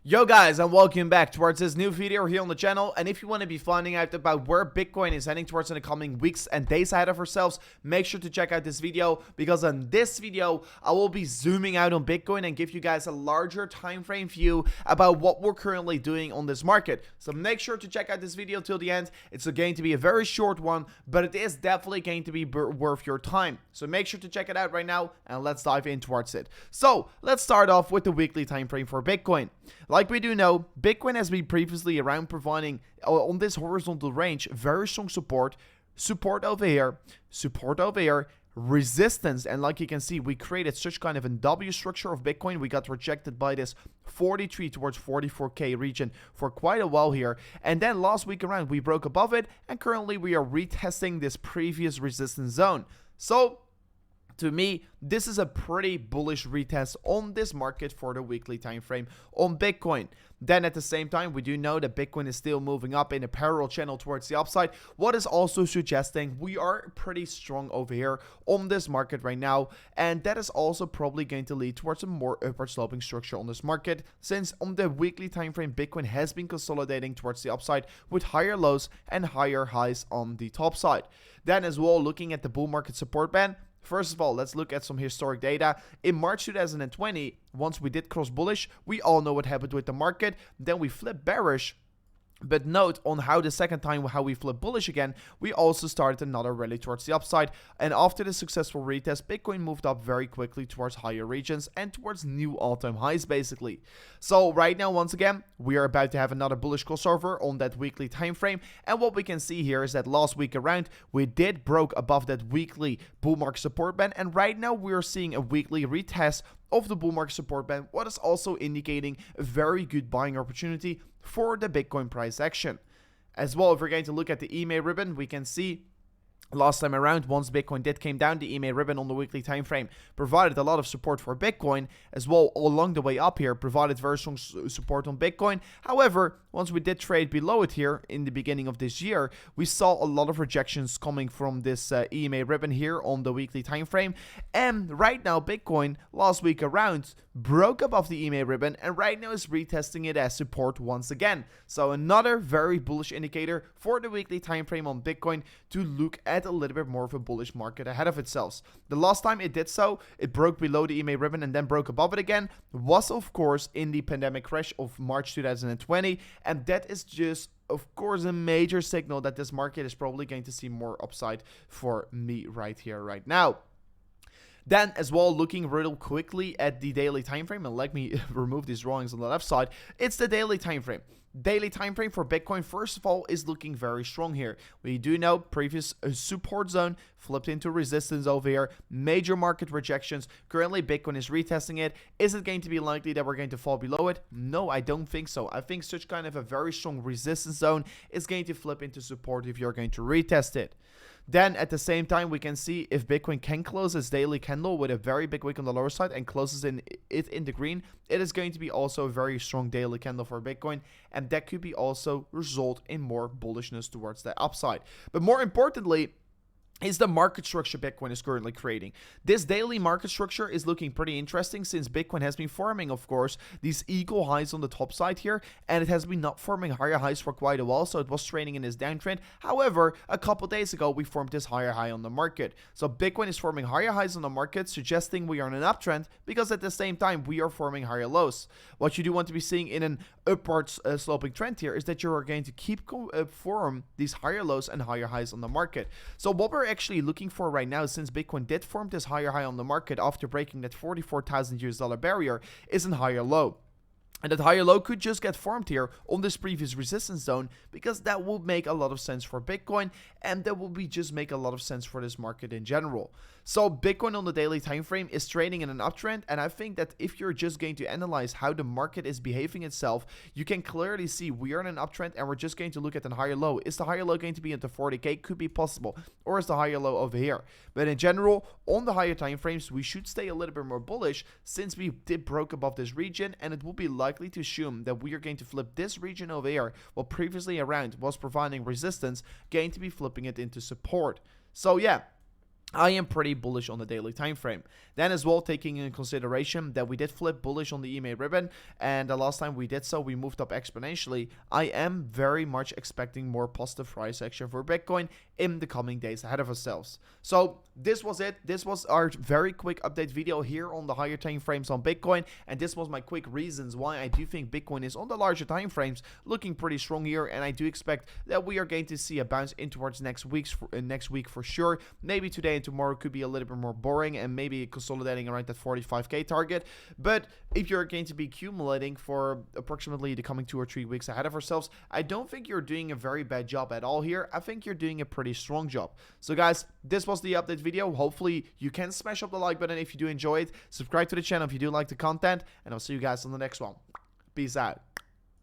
Yo guys, and welcome back towards this new video here on the channel. And if you want to be finding out about where Bitcoin is heading towards in the coming weeks and days ahead of ourselves, make sure to check out this video, because in this video I will be zooming out on Bitcoin and give you guys a larger time frame view about what we're currently doing on this market. So make sure to check out this video till the end. It's going to be a very short one, but it is definitely going to be worth your time. So make sure to check it out right now, and let's dive in towards it. So let's start off with the weekly time frame for Bitcoin. Like we do know, Bitcoin has been previously around providing on this horizontal range very strong support over here, resistance, and like you can see, we created such kind of a W structure of Bitcoin. We got rejected by this 43 towards 44k region for quite a while here, and then last week around we broke above it, and currently we are retesting this previous resistance zone. So to me, this is a pretty bullish retest on this market for the weekly time frame on Bitcoin. Then at the same time, we do know that Bitcoin is still moving up in a parallel channel towards the upside, what is also suggesting we are pretty strong over here on this market right now, and that is also probably going to lead towards a more upward sloping structure on this market, since on the weekly time frame Bitcoin has been consolidating towards the upside with higher lows and higher highs on the top side. Then as well, looking at the bull market support band, first of all, let's look at some historic data. In March 2020, once we did cross bullish, we all know what happened with the market. Then we flipped bearish. But note on how the second time how we flipped bullish again, we also started another rally towards the upside. And after the successful retest, Bitcoin moved up very quickly towards higher regions and towards new all-time highs basically. So right now, once again, we are about to have another bullish crossover on that weekly time frame. And what we can see here is that last week around, we did broke above that weekly bull market support band. And right now we are seeing a weekly retest of the bull market support band, what is also indicating a very good buying opportunity for the Bitcoin price action. As well, if we're going to look at the EMA ribbon, we can see last time around, once Bitcoin did came down, the EMA ribbon on the weekly time frame provided a lot of support for Bitcoin, as well along the way up here provided very strong support on Bitcoin. However, once we did trade below it here in the beginning of this year, we saw a lot of rejections coming from this EMA ribbon here on the weekly time frame. And right now, Bitcoin last week around broke above the EMA ribbon, and right now is retesting it as support once again. So another very bullish indicator for the weekly time frame on Bitcoin to look at a little bit more of a bullish market ahead of itself. The last time it did so, it broke below the EMA ribbon and then broke above it again, was of course in the pandemic crash of March 2020, and that is just of course a major signal that this market is probably going to see more upside for me right here right now. Then as well, looking real quickly at the daily time frame, and let me remove these drawings on the left side, it's the daily time frame. Daily time frame for Bitcoin, first of all, is looking very strong here. We do know previous support zone flipped into resistance over here, major market rejections. Currently Bitcoin is retesting it. Is it going to be likely that we're going to fall below it? No, I don't think so. I think such kind of a very strong resistance zone is going to flip into support if you're going to retest it. Then at the same time, we can see if Bitcoin can close its daily candle with a very big wick on the lower side and closes it in the green, it is going to be also a very strong daily candle for Bitcoin, and that could be also result in more bullishness towards the upside. But more importantly is the market structure Bitcoin is currently creating. This daily market structure is looking pretty interesting, since Bitcoin has been forming, of course, these equal highs on the top side here, and it has been not forming higher highs for quite a while, so it was trading in this downtrend. However, a couple days ago, we formed this higher high on the market. So Bitcoin is forming higher highs on the market, suggesting we are in an uptrend, because at the same time, we are forming higher lows. What you do want to be seeing in an upwards sloping trend here is that you are going to keep form these higher lows and higher highs on the market. So what we're actually looking for right now, since Bitcoin did form this higher high on the market after breaking that $44,000 barrier, is a higher low. And that higher low could just get formed here on this previous resistance zone, because that will make a lot of sense for Bitcoin, and that will just make a lot of sense for this market in general. So Bitcoin on the daily time frame is trading in an uptrend, and I think that if you're just going to analyze how the market is behaving itself, you can clearly see we are in an uptrend, and we're just going to look at a higher low. Is the higher low going to be into 40k? Could be possible. Or is the higher low over here? But in general, on the higher time frames, we should stay a little bit more bullish, since we did broke above this region, and it will be likely to assume that we are going to flip this region over here, what previously around was providing resistance, going to be flipping it into support. So yeah, I am pretty bullish on the daily time frame. Then as well, taking in consideration that we did flip bullish on the EMA ribbon, and the last time we did so, we moved up exponentially. I am very much expecting more positive price action for Bitcoin in the coming days ahead of ourselves. So this was it. This was our very quick update video here on the higher time frames on Bitcoin, and this was my quick reasons why I do think Bitcoin is on the larger time frames looking pretty strong here, and I do expect that we are going to see a bounce in towards next week for sure. Maybe today and tomorrow could be a little bit more boring and maybe consolidating around that 45k target, but if you're going to be accumulating for approximately the coming 2 or 3 weeks ahead of ourselves, I don't think you're doing a very bad job at all here. I think you're doing a pretty strong job. So guys, this was the update video. Hopefully you can smash up the like button if you do enjoy it, subscribe to the channel if you do like the content, and I'll see you guys on the next one. Peace out.